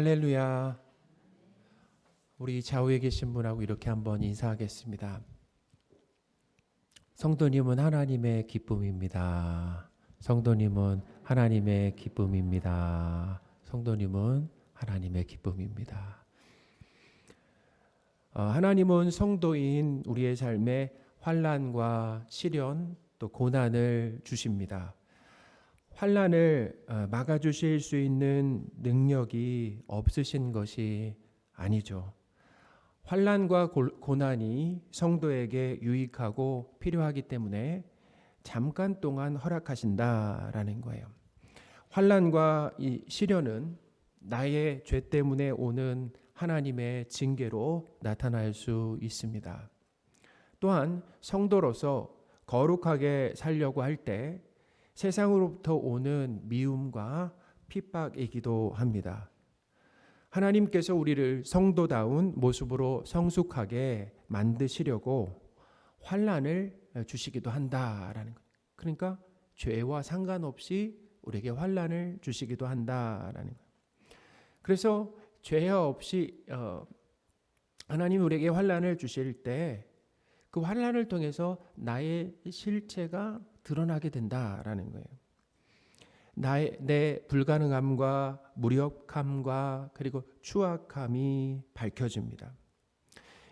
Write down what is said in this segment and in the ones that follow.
할렐루야. 우리 좌우에 계신 분하고 이렇게 한번 인사하겠습니다. 성도님은 하나님의 기쁨입니다. 성도님은 하나님의 기쁨입니다. 성도님은 하나님의 기쁨입니다. 하나님은 성도인 우리의 삶에 환난과 시련 또 고난을 주십니다. 환난을 막아주실 수 있는 능력이 없으신 것이 아니죠. 환난과 고난이 성도에게 유익하고 필요하기 때문에 잠깐 동안 허락하신다라는 거예요. 환난과 이 시련은 나의 죄 때문에 오는 하나님의 징계로 나타날 수 있습니다. 또한 성도로서 거룩하게 살려고 할 때 세상으로부터 오는 미움과 핍박이기도 합니다. 하나님께서 우리를 성도다운 모습으로 성숙하게 만드시려고 환난을 주시기도 한다라는 거예요. 그러니까 죄와 상관없이 우리에게 환난을 주시기도 한다라는 거예요. 그래서 죄 없이 하나님 우리에게 환난을 주실 때 그 환난을 통해서 나의 실체가 드러나게 된다라는 거예요. 내 불가능함과 무력함과 그리고 추악함이 밝혀집니다.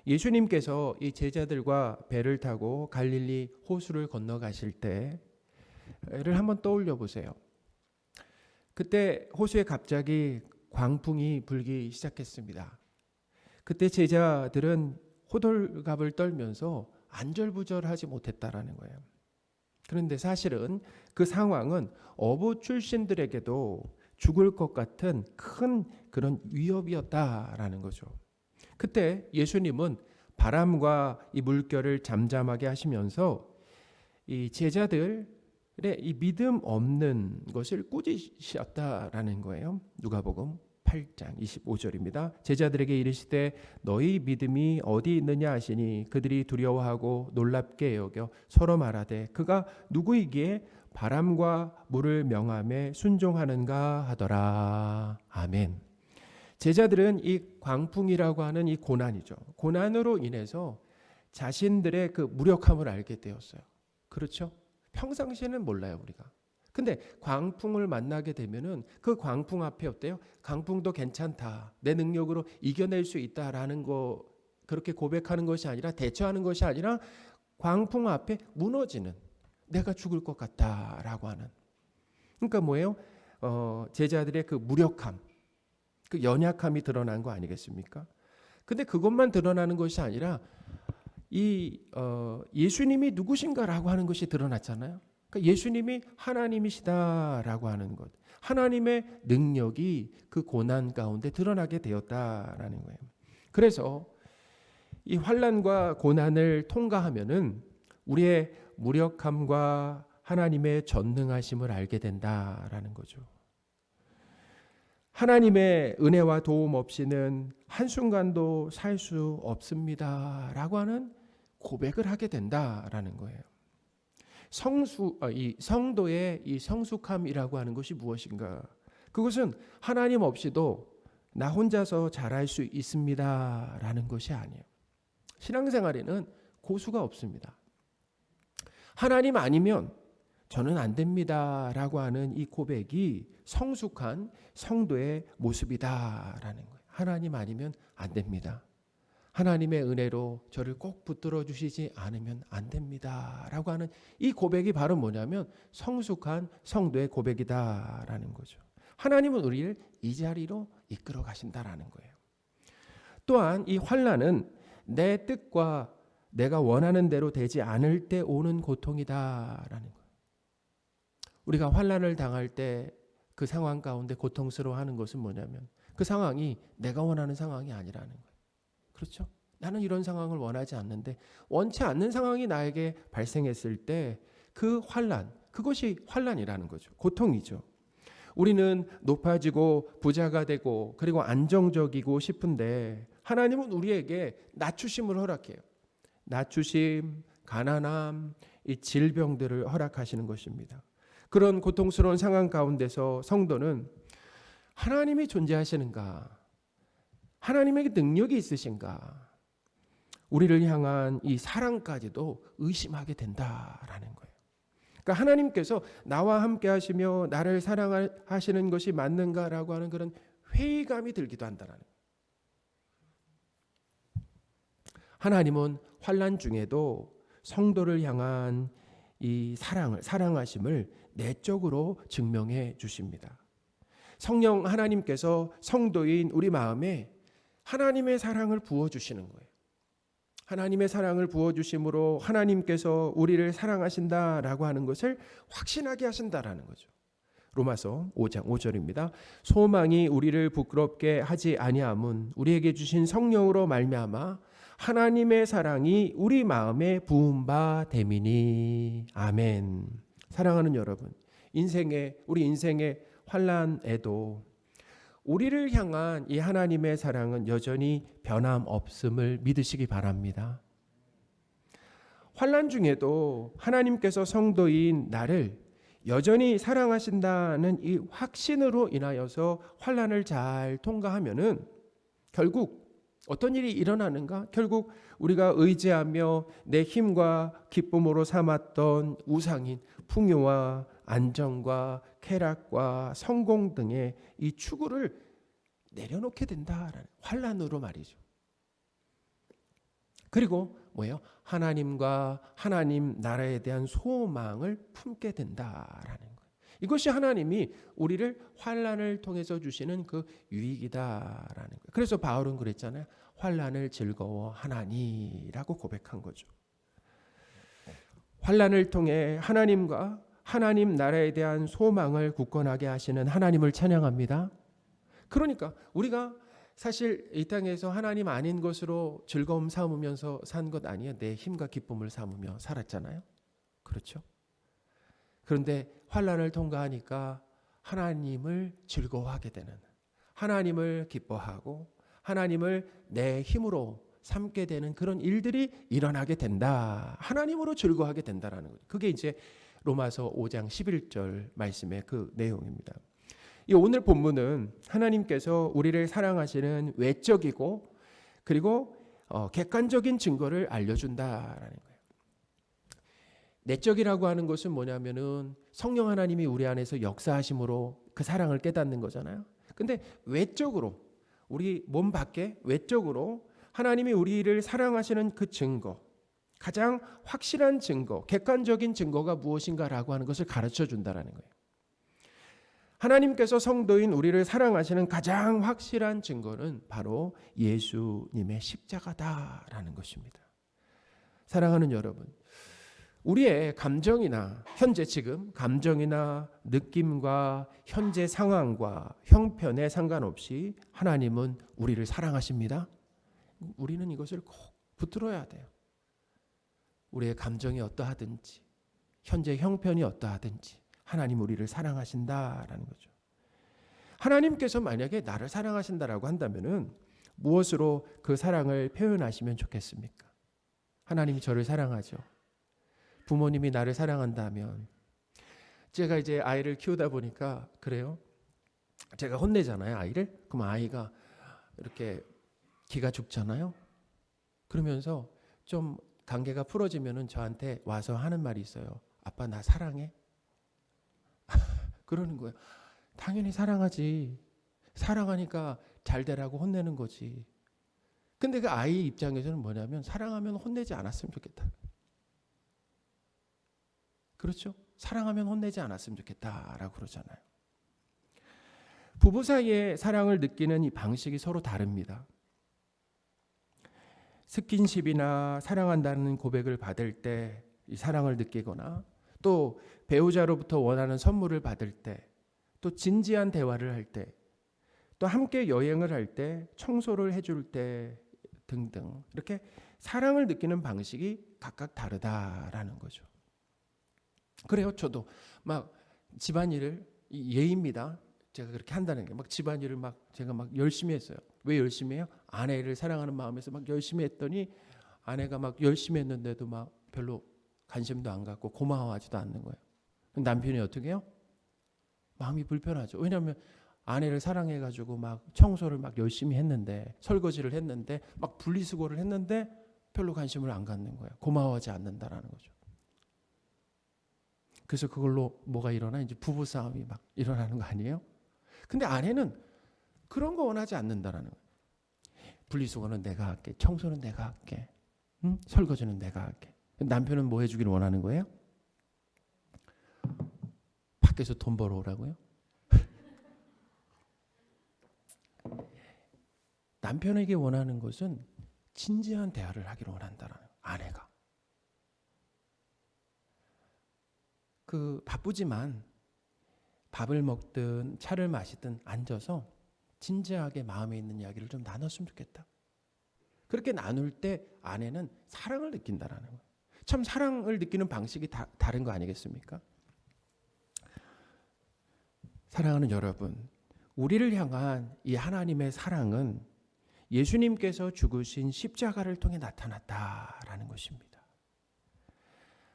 예수님께서 이 제자들과 배를 타고 갈릴리 호수를 건너가실 때를 한번 떠올려 보세요. 그때 호수에 갑자기 광풍이 불기 시작했습니다. 그때 제자들은 호들갑을 떨면서 안절부절하지 못했다라는 거예요. 그런데 사실은 그 상황은 어부 출신들에게도 죽을 것 같은 큰 그런 위협이었다라는 거죠. 그때 예수님은 바람과 이 물결을 잠잠하게 하시면서 이 제자들의 이 믿음 없는 것을 꾸짖으셨다라는 거예요. 누가복음 8장 25절입니다. 제자들에게 이르시되 너희 믿음이 어디 있느냐 하시니 그들이 두려워하고 놀랍게 여겨 서로 말하되 그가 누구이기에 바람과 물을 명함에 순종하는가 하더라. 아멘. 제자들은 이 광풍이라고 하는 이 고난이죠. 고난으로 인해서 자신들의 그 무력함을 알게 되었어요. 그렇죠? 평상시에는 몰라요, 우리가. 근데 광풍을 만나게 되면은 그 광풍 앞에 어때요? 광풍도 괜찮다. 내 능력으로 이겨낼 수 있다라는 거 그렇게 고백하는 것이 아니라 대처하는 것이 아니라 광풍 앞에 무너지는 내가 죽을 것 같다라고 하는. 그러니까 뭐예요? 제자들의 그 무력함, 그 연약함이 드러난 거 아니겠습니까? 근데 그것만 드러나는 것이 아니라 예수님이 누구신가라고 하는 것이 드러났잖아요. 그러니까 예수님이 하나님이시다라고 하는 것, 하나님의 능력이 그 고난 가운데 드러나게 되었다라는 거예요. 그래서 이 환난과 고난을 통과하면은 우리의 무력함과 하나님의 전능하심을 알게 된다라는 거죠. 하나님의 은혜와 도움 없이는 한순간도 살 수 없습니다라고 하는 고백을 하게 된다라는 거예요. 이 성도의 이 성숙함이라고 하는 것이 무엇인가? 그것은 하나님 없이도 나 혼자서 잘할 수 있습니다라는 것이 아니에요. 신앙생활에는 고수가 없습니다. 하나님 아니면 저는 안 됩니다라고 하는 이 고백이 성숙한 성도의 모습이다라는 거예요. 하나님 아니면 안 됩니다. 하나님의 은혜로 저를 꼭 붙들어 주시지 않으면 안 됩니다라고 하는 이 고백이 바로 뭐냐면 성숙한 성도의 고백이다라는 거죠. 하나님은 우리를 이 자리로 이끌어 가신다라는 거예요. 또한 이 환난은 내 뜻과 내가 원하는 대로 되지 않을 때 오는 고통이다라는 거예요. 우리가 환난을 당할 때 그 상황 가운데 고통스러워하는 것은 뭐냐면 그 상황이 내가 원하는 상황이 아니라는 거예요. 그렇죠? 나는 이런 상황을 원하지 않는데 원치 않는 상황이 나에게 발생했을 때 그 환난, 그것이 환난이라는 거죠. 고통이죠. 우리는 높아지고 부자가 되고 그리고 안정적이고 싶은데 하나님은 우리에게 낮추심을 허락해요. 낮추심, 가난함, 이 질병들을 허락하시는 것입니다. 그런 고통스러운 상황 가운데서 성도는 하나님이 존재하시는가? 하나님에게 능력이 있으신가? 우리를 향한 이 사랑까지도 의심하게 된다라는 거예요. 그러니까 하나님께서 나와 함께 하시며 나를 사랑하시는 것이 맞는가라고 하는 그런 회의감이 들기도 한다라는 거예요. 하나님은 환난 중에도 성도를 향한 이 사랑하심을 내적으로 증명해 주십니다. 성령 하나님께서 성도인 우리 마음에 하나님의 사랑을 부어주시는 거예요. 하나님의 사랑을 부어주심으로 하나님께서 우리를 사랑하신다라고 하는 것을 확신하게 하신다라는 거죠. 로마서 5장 5절입니다. 소망이 우리를 부끄럽게 하지 아니함은 우리에게 주신 성령으로 말미암아 하나님의 사랑이 우리 마음에 부은 바 됨이니. 아멘. 사랑하는 여러분, 우리 인생의 환난에도 우리를 향한 이 하나님의 사랑은 여전히 변함없음을 믿으시기 바랍니다. 환난 중에도 하나님께서 성도인 나를 여전히 사랑하신다는 이 확신으로 인하여서 환난을 잘 통과하면은 결국 어떤 일이 일어나는가? 결국 우리가 의지하며 내 힘과 기쁨으로 삼았던 우상인 풍요와 안정과 쾌락과 성공 등의 이 추구를 내려놓게 된다라는 환난으로 말이죠. 그리고 뭐예요? 하나님과 하나님 나라에 대한 소망을 품게 된다라는 거예요. 이것이 하나님이 우리를 환난을 통해서 주시는 그 유익이다라는 거예요. 그래서 바울은 그랬잖아요. 환난을 즐거워하나니라고 고백한 거죠. 환난을 통해 하나님과 하나님 나라에 대한 소망을 굳건하게 하시는 하나님을 찬양합니다. 그러니까 우리가 사실 이 땅에서 하나님 아닌 것으로 즐거움 삼으면서 산 것 아니에요. 내 힘과 기쁨을 삼으며 살았잖아요. 그렇죠? 그런데 환난을 통과하니까 하나님을 즐거워하게 되는, 하나님을 기뻐하고 하나님을 내 힘으로 삼게 되는 그런 일들이 일어나게 된다. 하나님으로 즐거워하게 된다라는 거예요. 그게 이제 로마서 5장 11절 말씀의 그 내용입니다. 이 오늘 본문은 하나님께서 우리를 사랑하시는 외적이고 그리고 객관적인 증거를 알려준다라는 거예요. 내적이라고 하는 것은 뭐냐면은 성령 하나님이 우리 안에서 역사하심으로 그 사랑을 깨닫는 거잖아요. 근데 외적으로 우리 몸 밖에 외적으로 하나님이 우리를 사랑하시는 그 증거, 가장 확실한 증거, 객관적인 증거가 무엇인가라고 하는 것을 가르쳐 준다라는 거예요. 하나님께서 성도인 우리를 사랑하시는 가장 확실한 증거는 바로 예수님의 십자가다라는 것입니다. 사랑하는 여러분, 우리의 감정이나 현재 지금 감정이나 느낌과 현재 상황과 형편에 상관없이 하나님은 우리를 사랑하십니다. 우리는 이것을 꼭 붙들어야 돼요. 우리의 감정이 어떠하든지 현재 형편이 어떠하든지 하나님 우리를 사랑하신다라는 거죠. 하나님께서 만약에 나를 사랑하신다라고 한다면은 무엇으로 그 사랑을 표현하시면 좋겠습니까? 하나님이 저를 사랑하죠. 부모님이 나를 사랑한다면, 제가 이제 아이를 키우다 보니까 그래요. 제가 혼내잖아요, 아이를. 그럼 아이가 이렇게 기가 죽잖아요. 그러면서 좀 관계가 풀어지면은 저한테 와서 하는 말이 있어요. 아빠 나 사랑해? 그러는 거예요. 당연히 사랑하지. 사랑하니까 잘 되라고 혼내는 거지. 근데 그 아이 입장에서는 뭐냐면 사랑하면 혼내지 않았으면 좋겠다. 그렇죠? 사랑하면 혼내지 않았으면 좋겠다라고 그러잖아요. 부부 사이에 사랑을 느끼는 이 방식이 서로 다릅니다. 스킨십이나 사랑한다는 고백을 받을 때 이 사랑을 느끼거나 또 배우자로부터 원하는 선물을 받을 때 또 진지한 대화를 할 때 또 함께 여행을 할 때 청소를 해줄 때 등등 이렇게 사랑을 느끼는 방식이 각각 다르다라는 거죠. 그래요. 저도 막 집안일을 예의입니다. 제가 그렇게 한다는 게 막 집안일을 막 제가 막 열심히 했어요. 왜 열심히 해요? 아내를 사랑하는 마음에서 막 열심히 했더니 아내가 막 열심히 했는데도 막 별로 관심도 안 갖고 고마워하지도 않는 거예요. 남편이 어떻게 해요? 마음이 불편하죠. 왜냐하면 아내를 사랑해가지고 막 청소를 막 열심히 했는데, 설거지를 했는데, 막 분리수거를 했는데 별로 관심을 안 갖는 거예요. 고마워하지 않는다라는 거죠. 그래서 그걸로 뭐가 일어나? 이제 부부싸움이 막 일어나는 거 아니에요? 근데 아내는 그런 거 원하지 않는다라는 거예요. 분리수거는 내가 할게, 청소는 내가 할게, 설거지는 내가 할게. 남편은 뭐 해주기를 원하는 거예요? 밖에서 돈 벌어오라고요? 남편에게 원하는 것은 진지한 대화를 하기를 원한다라는 거예요. 아내가. 바쁘지만 밥을 먹든 차를 마시든 앉아서 진지하게 마음에 있는 이야기를 좀 나눴으면 좋겠다. 그렇게 나눌 때 아내는 사랑을 느낀다라는 거예요. 참 사랑을 느끼는 방식이 다른 거 아니겠습니까? 사랑하는 여러분, 우리를 향한 이 하나님의 사랑은 예수님께서 죽으신 십자가를 통해 나타났다라는 것입니다.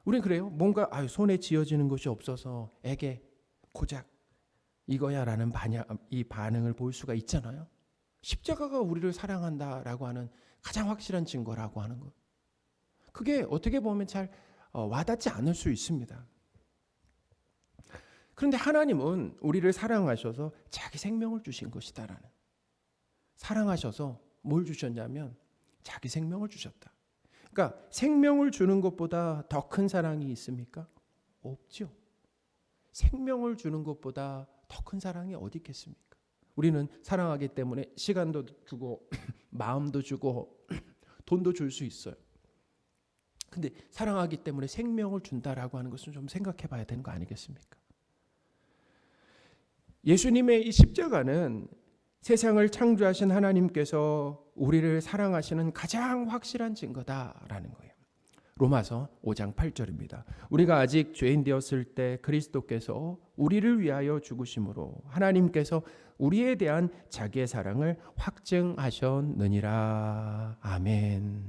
우린 그래요. 뭔가 손에 쥐어지는 것이 없어서 애게 고작 이거야라는 이 반응을 볼 수가 있잖아요. 십자가가 우리를 사랑한다라고 하는 가장 확실한 증거라고 하는 것. 그게 어떻게 보면 잘 와닿지 않을 수 있습니다. 그런데 하나님은 우리를 사랑하셔서 자기 생명을 주신 것이다라는. 사랑하셔서 뭘 주셨냐면 자기 생명을 주셨다. 그러니까 생명을 주는 것보다 더 큰 사랑이 있습니까? 없죠. 생명을 주는 것보다 더 큰 사랑이 어디 있겠습니까? 우리는 사랑하기 때문에 시간도 주고 마음도 주고 돈도 줄 수 있어요. 근데 사랑하기 때문에 생명을 준다라고 하는 것은 좀 생각해 봐야 되는 거 아니겠습니까? 예수님의 이 십자가는 세상을 창조하신 하나님께서 우리를 사랑하시는 가장 확실한 증거다라는 거예요. 로마서 5장 8절입니다. 우리가 아직 죄인 되었을 때 그리스도께서 우리를 위하여 죽으심으로 하나님께서 우리에 대한 자기의 사랑을 확증하셨느니라. 아멘.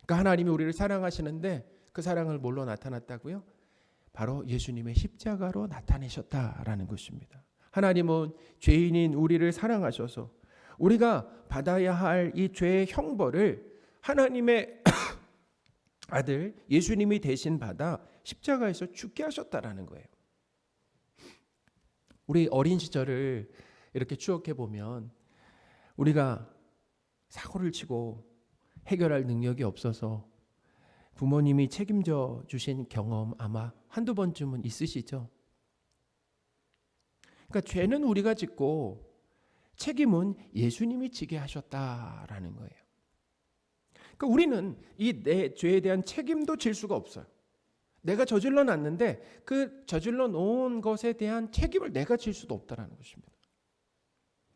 그러니까 하나님이 우리를 사랑하시는데 그 사랑을 뭘로 나타났다고요? 바로 예수님의 십자가로 나타내셨다라는 것입니다. 하나님은 죄인인 우리를 사랑하셔서 우리가 받아야 할 이 죄의 형벌을 하나님의 아들 예수님이 대신 받아 십자가에서 죽게 하셨다라는 거예요. 우리 어린 시절을 이렇게 추억해 보면 우리가 사고를 치고 해결할 능력이 없어서 부모님이 책임져 주신 경험 아마 한두 번쯤은 있으시죠. 그러니까 죄는 우리가 짓고 책임은 예수님이 지게 하셨다라는 거예요. 그러니까 우리는 이 내 죄에 대한 책임도 질 수가 없어요. 내가 저질러 놨는데 그 저질러 놓은 것에 대한 책임을 내가 질 수도 없다라는 것입니다.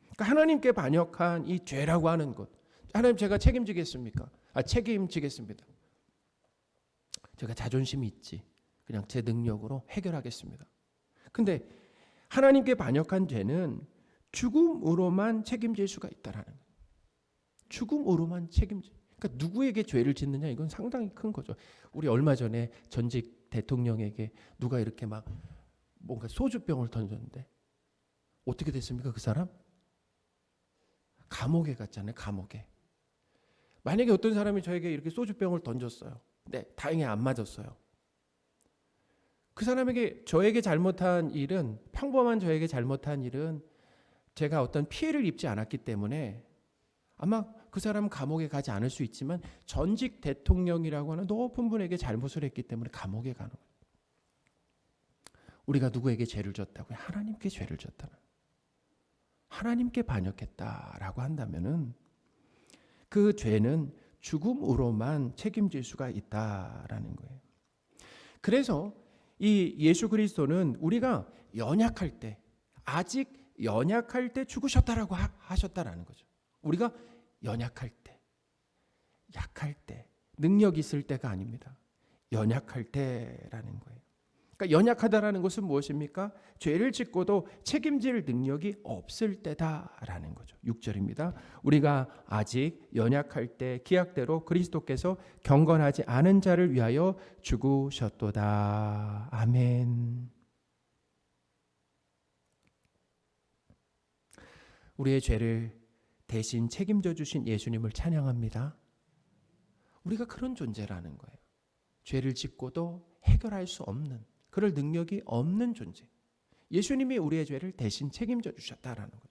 그러니까 하나님께 반역한 이 죄라고 하는 것, 하나님 제가 책임지겠습니까? 책임지겠습니다. 제가 자존심이 있지. 그냥 제 능력으로 해결하겠습니다. 근데 하나님께 반역한 죄는 죽음으로만 책임질 수가 있다라는 거예요. 죽음으로만 책임질. 그러니까 누구에게 죄를 짓느냐 이건 상당히 큰 거죠. 우리 얼마 전에 전직 대통령에게 누가 이렇게 막 뭔가 소주병을 던졌는데 어떻게 됐습니까? 그 사람? 감옥에 갔잖아요. 감옥에. 만약에 어떤 사람이 저에게 이렇게 소주병을 던졌어요. 네, 다행히 안 맞았어요. 그 사람에게 저에게 잘못한 일은 평범한 저에게 잘못한 일은 제가 어떤 피해를 입지 않았기 때문에 아마 그 사람은 감옥에 가지 않을 수 있지만 전직 대통령이라고 하는 높은 분에게 잘못을 했기 때문에 감옥에 가는 거예요. 우리가 누구에게 죄를 졌다고요? 하나님께 죄를 졌다는. 하나님께 반역했다라고 한다면은 그 죄는 죽음으로만 책임질 수가 있다라는 거예요. 그래서 이 예수 그리스도는 우리가 연약할 때, 아직 연약할 때 죽으셨다라고 하셨다라는 거죠. 우리가 연약할 때, 약할 때, 능력 있을 때가 아닙니다. 연약할 때라는 거예요. 그러니까 연약하다라는 것은 무엇입니까? 죄를 짓고도 책임질 능력이 없을 때다라는 거죠. 6절입니다. 우리가 아직 연약할 때 기약대로 그리스도께서 경건하지 않은 자를 위하여 죽으셨도다. 아멘. 우리의 죄를 대신 책임져 주신 예수님을 찬양합니다. 우리가 그런 존재라는 거예요. 죄를 짓고도 해결할 수 없는, 그럴 능력이 없는 존재. 예수님이 우리의 죄를 대신 책임져 주셨다라는 거죠.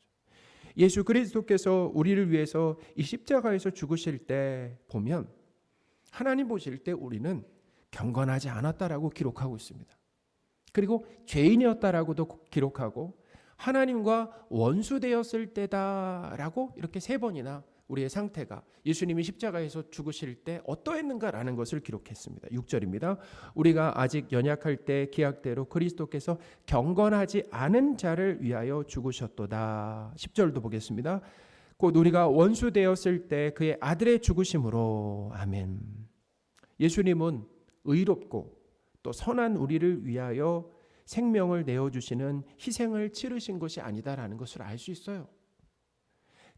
예수 그리스도께서 우리를 위해서 이 십자가에서 죽으실 때 보면 하나님 보실 때 우리는 경건하지 않았다라고 기록하고 있습니다. 그리고 죄인이었다라고도 기록하고 하나님과 원수되었을 때다라고 이렇게 3번이나 우리의 상태가 예수님이 십자가에서 죽으실 때 어떠했는가라는 것을 기록했습니다. 6절입니다. 우리가 아직 연약할 때 기약대로 그리스도께서 경건하지 않은 자를 위하여 죽으셨도다. 10절도 보겠습니다. 곧 우리가 원수 되었을 때 그의 아들의 죽으심으로. 아멘. 예수님은 의롭고 또 선한 우리를 위하여 생명을 내어주시는 희생을 치르신 것이 아니다라는 것을 알 수 있어요.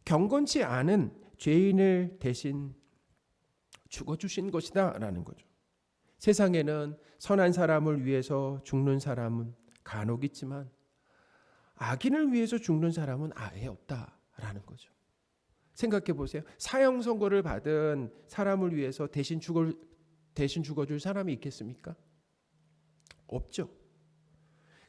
경건치 않은 죄인을 대신 죽어주신 것이다 라는 거죠. 세상에는 선한 사람을 위해서 죽는 사람은 간혹 있지만 악인을 위해서 죽는 사람은 아예 없다라는 거죠. 생각해 보세요. 사형 선고를 받은 사람을 위해서 대신 죽어줄 사람이 있겠습니까? 없죠.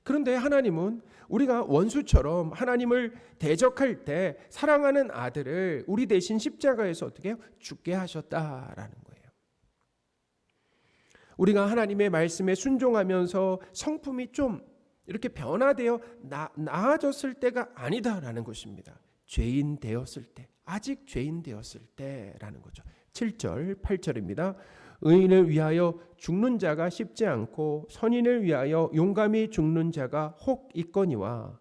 그런데 하나님은 우리가 원수처럼 하나님을 대적할 때 사랑하는 아들을 우리 대신 십자가에서 어떻게 해요? 죽게 하셨다라는 거예요. 우리가 하나님의 말씀에 순종하면서 성품이 좀 이렇게 변화되어 나아졌을 때가 아니다라는 것입니다. 죄인 되었을 때, 아직 죄인 되었을 때라는 거죠. 7절, 8절입니다. 의인을 위하여 죽는 자가 쉽지 않고 선인을 위하여 용감히 죽는 자가 혹 있거니와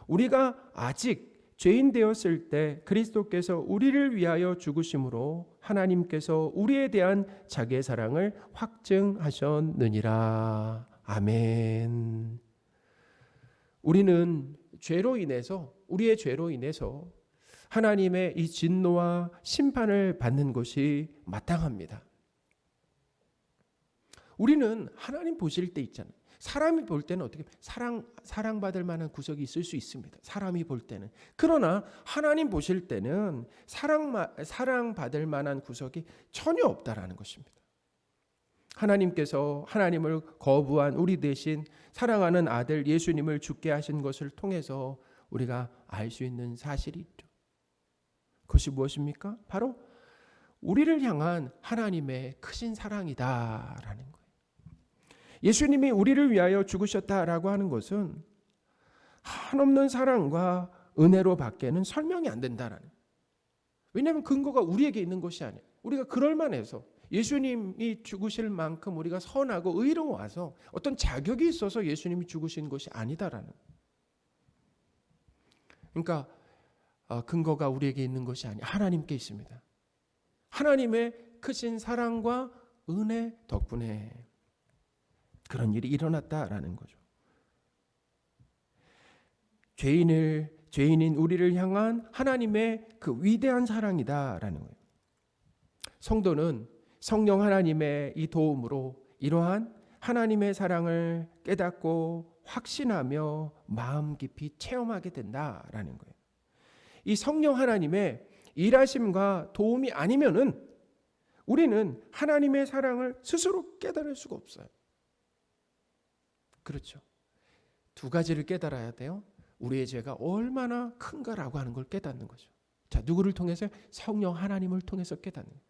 우리가 아직 죄인 되었을 때 그리스도께서 우리를 위하여 죽으심으로 하나님께서 우리에 대한 자기의 사랑을 확증하셨느니라. 아멘. 우리는 우리의 죄로 인해서 하나님의 이 진노와 심판을 받는 것이 마땅합니다. 우리는 하나님 보실 때 있잖아요. 사람이 볼 때는 어떻게 사랑받을 만한 구석이 있을 수 있습니다. 사람이 볼 때는. 그러나 하나님 보실 때는 사랑받을 만한 구석이 전혀 없다라는 것입니다. 하나님께서 하나님을 거부한 우리 대신 사랑하는 아들 예수님을 죽게 하신 것을 통해서 우리가 알 수 있는 사실이 있죠. 그것이 무엇입니까? 바로 우리를 향한 하나님의 크신 사랑이다라는 거예요. 예수님이 우리를 위하여 죽으셨다라고 하는 것은 한없는 사랑과 은혜로 밖에는 설명이 안 된다라는 거예요. 왜냐하면 근거가 우리에게 있는 것이 아니에요. 우리가 그럴 만해서 예수님이 죽으실 만큼 우리가 선하고 의로워서 어떤 자격이 있어서 예수님이 죽으신 것이 아니다라는 거예요. 그러니까 근거가 우리에게 있는 것이 아니에요. 하나님께 있습니다. 하나님의 크신 사랑과 은혜 덕분에 그런 일이 일어났다라는 거죠. 죄인인 우리를 향한 하나님의 그 위대한 사랑이다라는 거예요. 성도는 성령 하나님의 이 도움으로 이러한 하나님의 사랑을 깨닫고 확신하며 마음 깊이 체험하게 된다라는 거예요. 이 성령 하나님의 일하심과 도움이 아니면은 우리는 하나님의 사랑을 스스로 깨달을 수가 없어요. 그렇죠. 2가지를 깨달아야 돼요. 우리의 죄가 얼마나 큰가라고 하는 걸 깨닫는 거죠. 자, 누구를 통해서? 성령 하나님을 통해서 깨닫는 거예요.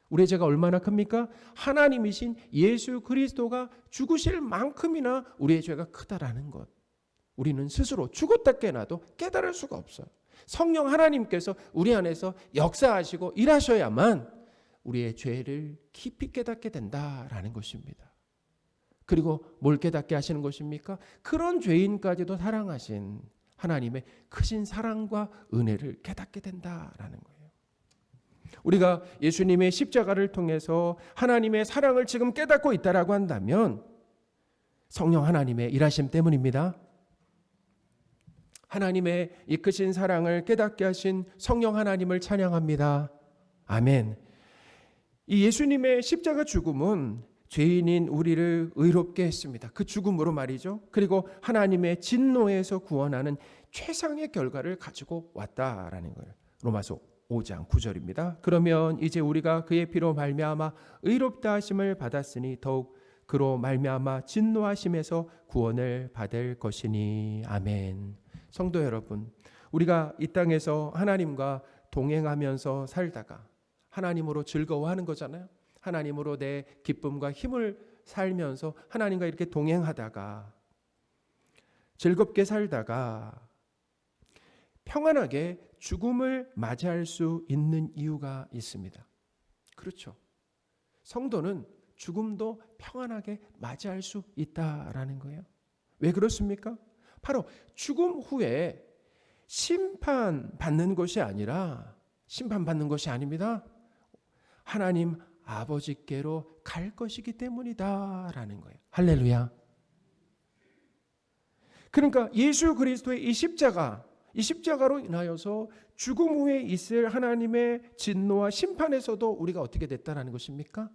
우리의 죄가 얼마나 큽니까? 하나님이신 예수 그리스도가 죽으실 만큼이나 우리의 죄가 크다라는 것. 우리는 스스로 죽었다 깨나도 깨달을 수가 없어요. 성령 하나님께서 우리 안에서 역사하시고 일하셔야만 우리의 죄를 깊이 깨닫게 된다라는 것입니다. 그리고 뭘 깨닫게 하시는 것입니까? 그런 죄인까지도 사랑하신 하나님의 크신 사랑과 은혜를 깨닫게 된다라는 거예요. 우리가 예수님의 십자가를 통해서 하나님의 사랑을 지금 깨닫고 있다라고 한다면 성령 하나님의 일하심 때문입니다. 하나님의 이 크신 사랑을 깨닫게 하신 성령 하나님을 찬양합니다. 아멘. 이 예수님의 십자가 죽음은 죄인인 우리를 의롭게 했습니다. 그 죽음으로 말이죠. 그리고 하나님의 진노에서 구원하는 최상의 결과를 가지고 왔다라는 거예요. 로마서 5장 9절입니다. 그러면 이제 우리가 그의 피로 말미암아 의롭다 하심을 받았으니 더욱 그로 말미암아 진노하심에서 구원을 받을 것이니. 아멘. 성도 여러분, 우리가 이 땅에서 하나님과 동행하면서 살다가 하나님으로 즐거워하는 거잖아요. 하나님으로 내 기쁨과 힘을 살면서 하나님과 이렇게 동행하다가 즐겁게 살다가 평안하게 죽음을 맞이할 수 있는 이유가 있습니다. 그렇죠. 성도는 죽음도 평안하게 맞이할 수 있다라는 거예요. 왜 그렇습니까? 바로 죽음 후에 심판받는 것이 아니라, 심판받는 것이 아닙니다. 하나님 아버지께로 갈 것이기 때문이다라는 거예요. 할렐루야. 그러니까 예수 그리스도의 이 십자가로 인하여서 죽음 후에 있을 하나님의 진노와 심판에서도 우리가 어떻게 됐다라는 것입니까?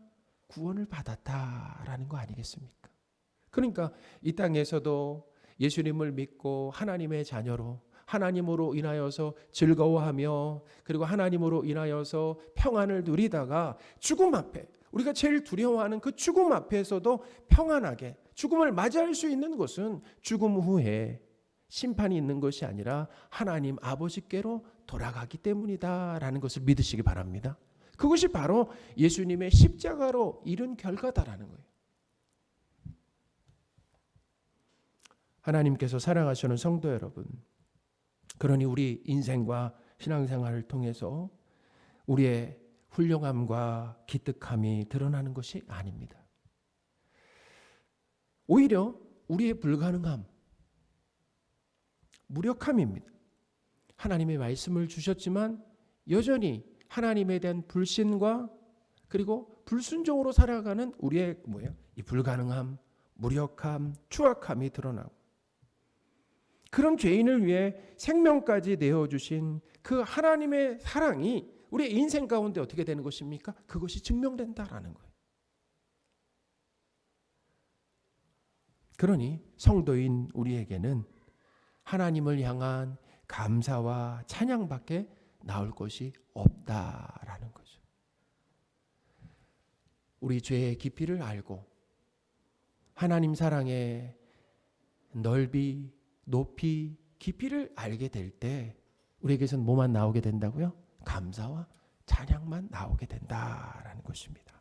구원을 받았다라는 거 아니겠습니까? 그러니까 이 땅에서도 예수님을 믿고 하나님의 자녀로, 하나님으로 인하여서 즐거워하며, 그리고 하나님으로 인하여서 평안을 누리다가 죽음 앞에, 우리가 제일 두려워하는 그 죽음 앞에서도 평안하게 죽음을 맞이할 수 있는 것은 죽음 후에 심판이 있는 것이 아니라 하나님 아버지께로 돌아가기 때문이다라는 것을 믿으시기 바랍니다. 그것이 바로 예수님의 십자가로 이룬 결과다라는 거예요. 하나님께서 사랑하시는 성도 여러분, 그러니 우리 인생과 신앙생활을 통해서 우리의 훌륭함과 기특함이 드러나는 것이 아닙니다. 오히려 우리의 불가능함, 무력함입니다. 하나님의 말씀을 주셨지만 여전히 하나님에 대한 불신과 그리고 불순종으로 살아가는 우리의 이 불가능함, 무력함, 추악함이 드러나고, 그런 죄인을 위해 생명까지 내어주신 그 하나님의 사랑이 우리의 인생 가운데 어떻게 되는 것입니까? 그것이 증명된다라는 거예요. 그러니 성도인 우리에게는 하나님을 향한 감사와 찬양밖에 나올 것이 없다라는 거죠. 우리 죄의 깊이를 알고 하나님 사랑의 넓이, 높이, 깊이를 알게 될 때 우리에게선 뭐만 나오게 된다고요? 감사와 찬양만 나오게 된다라는 것입니다.